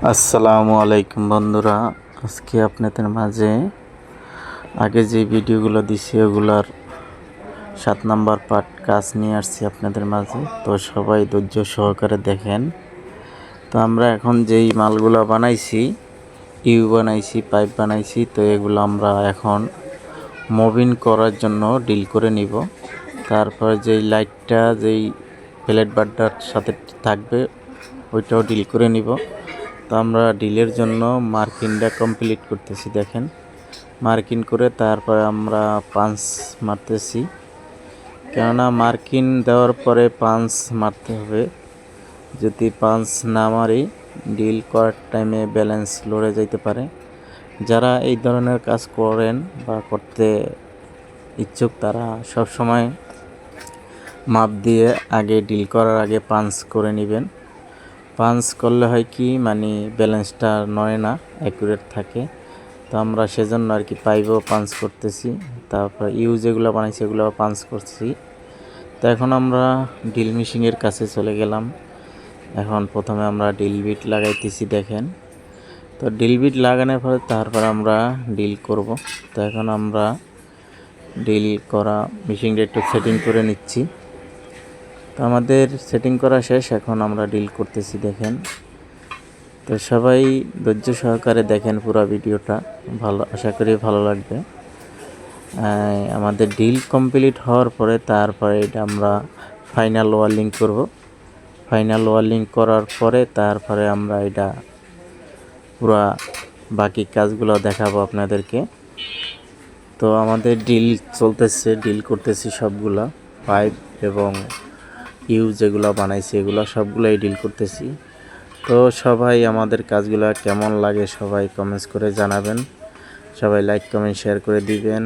আসসালামু আলাইকুম বন্ধুরা, আজকে আপনাদের মাঝে আগে যে ভিডিওগুলো দিছি ওগুলার 7 নাম্বার পার্ট কাজ নিয়ে আসছি আপনাদের মাঝে। তো সবাই ধৈর্য সহকারে দেখেন। তো আমরা এখন যেই মালগুলো বানাইছি, বানাইছি, পাইপ বানাইছি, তো এগুলো আমরা এখন মুভিং করার জন্য ডিল করে নিব। তারপর যেই লাইটটা যেই প্লেট বারটার সাথে থাকবে ওইটাও ডিল করে নিব। তো আমরা ডিলের জন্য মার্কিংটা কমপ্লিট করতেছি। দেখেন, মার্কিং করে তারপরে আমরা পাঞ্চ মারতেছি, কেননা মার্কিং দেওয়ার পরে পাঞ্চ মারতে হবে। যদি পাঞ্চ না মারি ডিল করার টাইমে ব্যালেন্স লড়ে যাইতে পারে। যারা এই ধরনের কাজ করেন বা করতে ইচ্ছুক তারা সব সময় মাপ দিয়ে আগে ডিল করার আগে পাঞ্চ করে নেবেন। পাঞ্চ করলে হয় কি, মানে ব্যালেন্সটা নয় না, অ্যাকুরেট থাকে। তো আমরা সেজন্য আর কি পাইপও পাঞ্চ করতেছি, তারপর যেগুলো বানাইছি এগুলোও পাঞ্চ করছি। তো এখন আমরা ডিল মেশিনের কাছে চলে গেলাম। এখন প্রথমে আমরা ডিল বিট লাগাইতেছি। দেখেন, তো ডিল বিট লাগানোর পরে তারপর আমরা ডিল করব। তো এখন আমরা ডিল করা মেশিনটা একটু সেটিং করে নিচ্ছি। তো আমাদের সেটিং করা শেষ, এখন আমরা ডিল করতেছি। দেখেন, তো সবাই ধৈর্য সহকারে দেখেন পুরো ভিডিওটা, আশা করি ভালো লাগবে। আমাদের ডিল কমপ্লিট হওয়ার পরে তারপরে এটা আমরা ফাইনাল ওয়ার্লিং করব। ফাইনাল ওয়ার্লিং করার পরে তারপরে আমরা এটা পুরা বাকি কাজগুলো দেখাবো আপনাদেরকে। তো আমাদের ডিল চলতেছে, ডিল করতেছি সবগুলা পাইপ এবং যেগুলো বানাইছি এগুলো সবগুলোই ডিল করতেছি। তো সবাই আমাদের কাজগুলো কেমন লাগে সবাই কমেন্টস করে জানাবেন। সবাই লাইক কমেন্ট শেয়ার করে দিবেন।